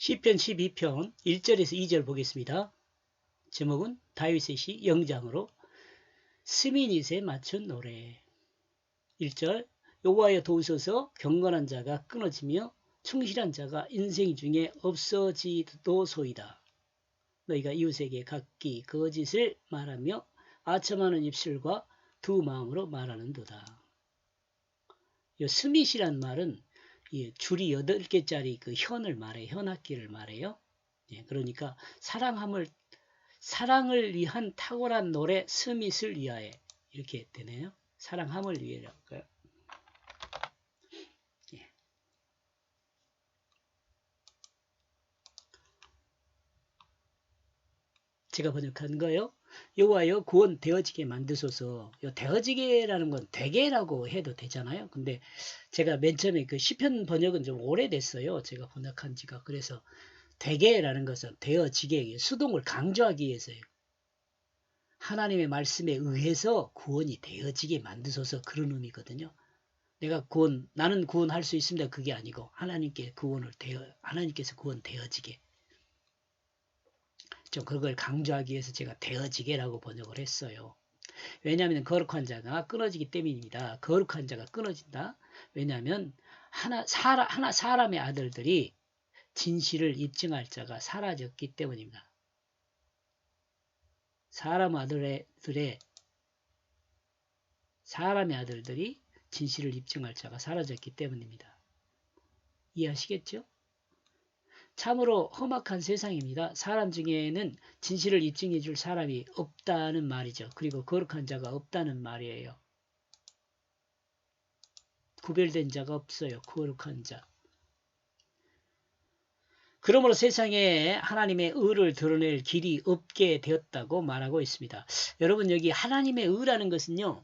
시편 12편 1절에서 2절 보겠습니다. 제목은 다윗의 영장으로 스미닛에 맞춘 노래. 1절 여호와여 도우소서. 경건한 자가 끊어지며 충실한 자가 인생 중에 없어지도소이다. 너희가 이웃에게 각기 거짓을 말하며 아첨하는 입술과 두 마음으로 말하는도다. 이 스밋이란 말은 줄이 8개짜리 그 현을 말해요. 현악기를 말해요. 예, 그러니까 사랑을 위한 탁월한 노래 스밋을 위하여 이렇게 되네요. 사랑함을 위해라고요. 예. 제가 번역한 거요. 여호와여 구원 되어지게 만드소서. 요 되어지게라는 건 되게라고 해도 되잖아요. 근데 제가 맨 처음에 그 시편 번역은 좀 오래됐어요. 제가 번역한 지가. 그래서 되게라는 것은 되어지게 수동을 강조하기 위해서요. 하나님의 말씀에 의해서 구원이 되어지게 만드소서 그런 의미거든요. 나는 구원할 수 있습니다. 그게 아니고 하나님께서 구원 되어지게. 좀 그걸 강조하기 위해서 제가 되어지게라고 번역을 했어요. 왜냐하면 거룩한 자가 끊어지기 때문입니다. 거룩한 자가 끊어진다. 왜냐하면 사람의 아들들이 진실을 입증할 자가 사라졌기 때문입니다. 사람의 아들들이 진실을 입증할 자가 사라졌기 때문입니다. 이해하시겠죠? 참으로 험악한 세상입니다. 사람 중에는 진실을 입증해 줄 사람이 없다는 말이죠. 그리고 거룩한 자가 없다는 말이에요. 구별된 자가 없어요. 거룩한 자. 그러므로 세상에 하나님의 의를 드러낼 길이 없게 되었다고 말하고 있습니다. 여러분 여기 하나님의 의라는 것은요.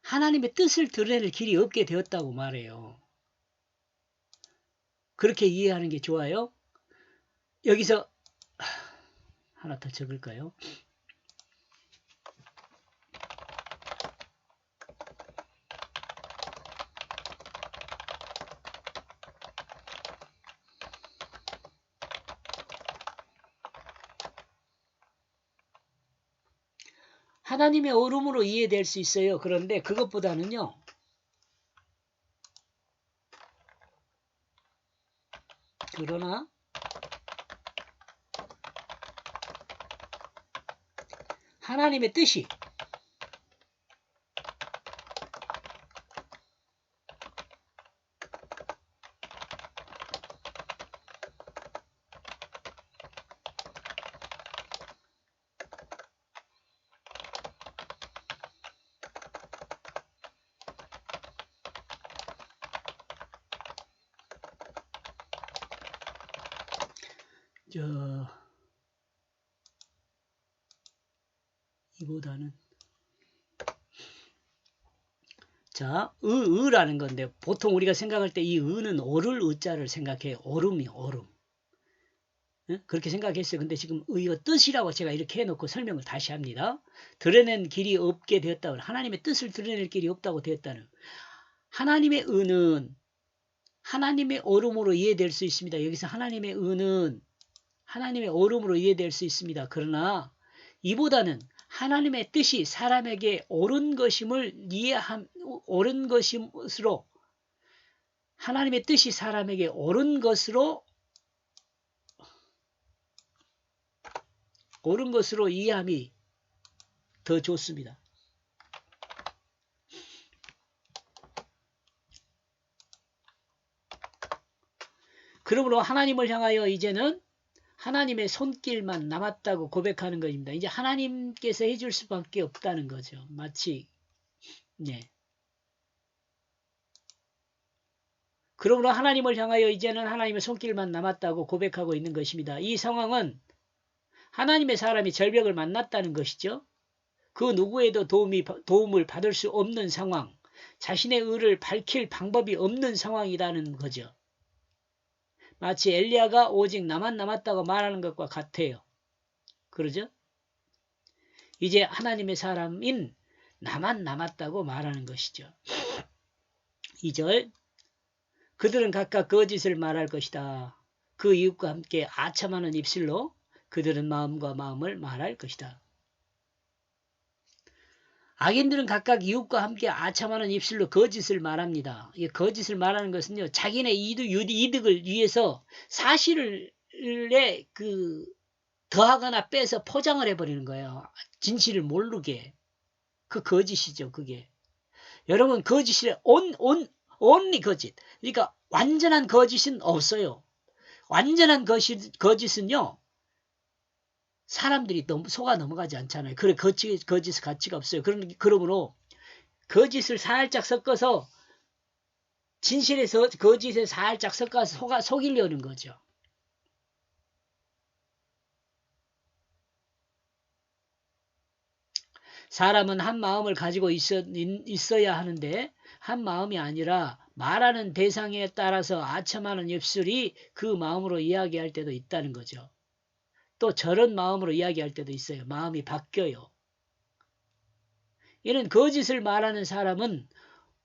하나님의 뜻을 드러낼 길이 없게 되었다고 말해요. 그렇게 이해하는 게 좋아요. 여기서 하나 더 적을까요? 하나님의 얼음으로 이해될 수 있어요. 그런데 그것보다는요. 그러나 하나님의 뜻이 이보다는 자, 의라는 건데 보통 우리가 생각할 때 이 의는 오를 의자를 생각해요. 얼음이 얼음. 응? 그렇게 생각했어요. 근데 지금 의의 뜻이라고 제가 이렇게 해놓고 설명을 다시 합니다. 드러낸 길이 없게 되었다고 하나님의 뜻을 드러낼 길이 없다고 되었다는 하나님의 의는 하나님의 얼음으로 이해될 수 있습니다. 여기서 하나님의 의는 하나님의 얼음으로 이해될 수 있습니다. 그러나 이보다는 하나님의 뜻이 사람에게 옳은 것임을 옳은 것으로 하나님의 뜻이 사람에게 옳은 것으로 이해함이 더 좋습니다. 그러므로 하나님을 향하여 이제는 하나님의 손길만 남았다고 고백하는 것입니다. 이제 하나님께서 해줄 수밖에 없다는 거죠. 마치 네. 그러므로 하나님을 향하여 이제는 하나님의 손길만 남았다고 고백하고 있는 것입니다. 이 상황은 하나님의 사람이 절벽을 만났다는 것이죠. 그 누구에도 도움을 받을 수 없는 상황, 자신의 의를 밝힐 방법이 없는 상황이라는 거죠. 마치 엘리야가 오직 나만 남았다고 말하는 것과 같아요. 그러죠? 이제 하나님의 사람인 나만 남았다고 말하는 것이죠. 2절 그들은 각각 거짓을 말할 것이다. 그 이웃과 함께 아첨하는 입술로 그들은 마음과 마음을 말할 것이다. 악인들은 각각 이웃과 함께 아첨하는 입술로 거짓을 말합니다. 이 거짓을 말하는 것은요, 자기네 이득을 위해서 사실을 더하거나 빼서 포장을 해버리는 거예요. 진실을 모르게. 그 거짓이죠, 그게. 여러분, 거짓이 only 거짓. 그러니까 완전한 거짓은 없어요. 완전한 거짓은요, 사람들이 속아 넘어가지 않잖아요. 그래, 거짓의 가치가 없어요. 그러므로 거짓을 살짝 섞어서 진실에서 거짓에 살짝 섞어서 속이려는 거죠. 사람은 한 마음을 가지고 있어야 하는데 한 마음이 아니라 말하는 대상에 따라서 아첨하는 입술이 그 마음으로 이야기할 때도 있다는 거죠. 또 저런 마음으로 이야기할 때도 있어요. 마음이 바뀌어요. 이는 거짓을 말하는 사람은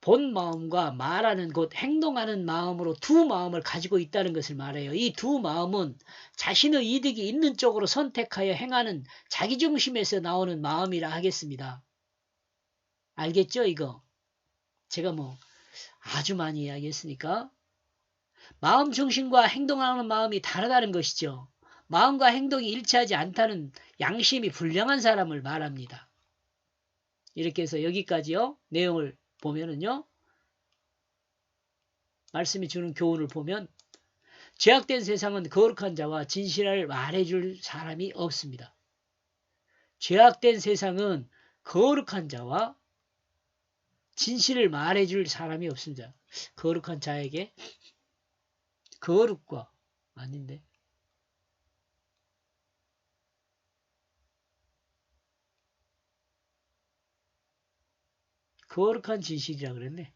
본 마음과 말하는 곧 행동하는 마음으로 두 마음을 가지고 있다는 것을 말해요. 이 두 마음은 자신의 이득이 있는 쪽으로 선택하여 행하는 자기중심에서 나오는 마음이라 하겠습니다. 알겠죠, 이거? 제가 아주 많이 이야기했으니까. 마음 중심과 행동하는 마음이 다르다는 것이죠. 마음과 행동이 일치하지 않다는 양심이 불량한 사람을 말합니다. 이렇게 해서 여기까지요. 내용을 보면은요. 말씀이 주는 교훈을 보면 죄악된 세상은 거룩한 자와 진실을 말해줄 사람이 없습니다. 죄악된 세상은 거룩한 자와 진실을 말해줄 사람이 없습니다. 거룩한 자에게 거룩과 아닌데 거룩한 진실이라 그랬네.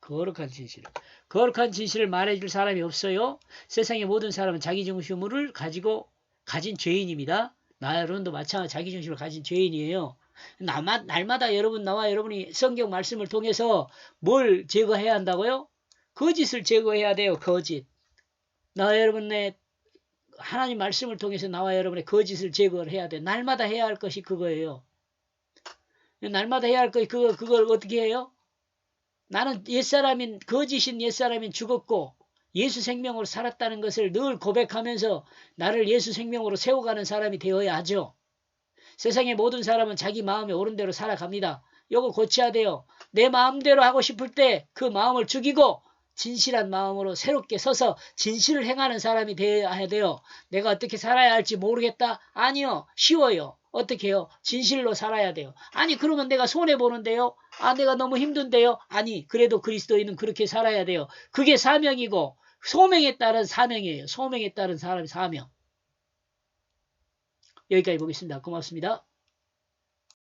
거룩한 진실. 거룩한 진실을 말해줄 사람이 없어요. 세상의 모든 사람은 자기중심을 가진 죄인입니다. 나 여러분도 마찬가지 자기중심을 가진 죄인이에요. 날마다 나와 여러분이 성경 말씀을 통해서 뭘 제거해야 한다고요? 거짓을 제거해야 돼요. 거짓. 나와 여러분의 하나님 말씀을 통해서 나와 여러분의 거짓을 제거를 해야 돼. 날마다 해야 할 것이 그거예요. 날마다 해야 할 것이 그걸 어떻게 해요? 나는 거짓인 옛사람인 죽었고 예수 생명으로 살았다는 것을 늘 고백하면서 나를 예수 생명으로 세워가는 사람이 되어야 하죠. 세상의 모든 사람은 자기 마음에 옳은 대로 살아갑니다. 이거 고쳐야 돼요. 내 마음대로 하고 싶을 때 그 마음을 죽이고 진실한 마음으로 새롭게 서서 진실을 행하는 사람이 되어야 돼요. 내가 어떻게 살아야 할지 모르겠다? 아니요. 쉬워요. 어떻게 해요? 진실로 살아야 돼요. 아니 그러면 내가 손해보는데요? 내가 너무 힘든데요? 아니 그래도 그리스도인은 그렇게 살아야 돼요. 그게 사명이고 소명에 따른 사명이에요. 소명에 따른 사람의 사명. 여기까지 보겠습니다. 고맙습니다.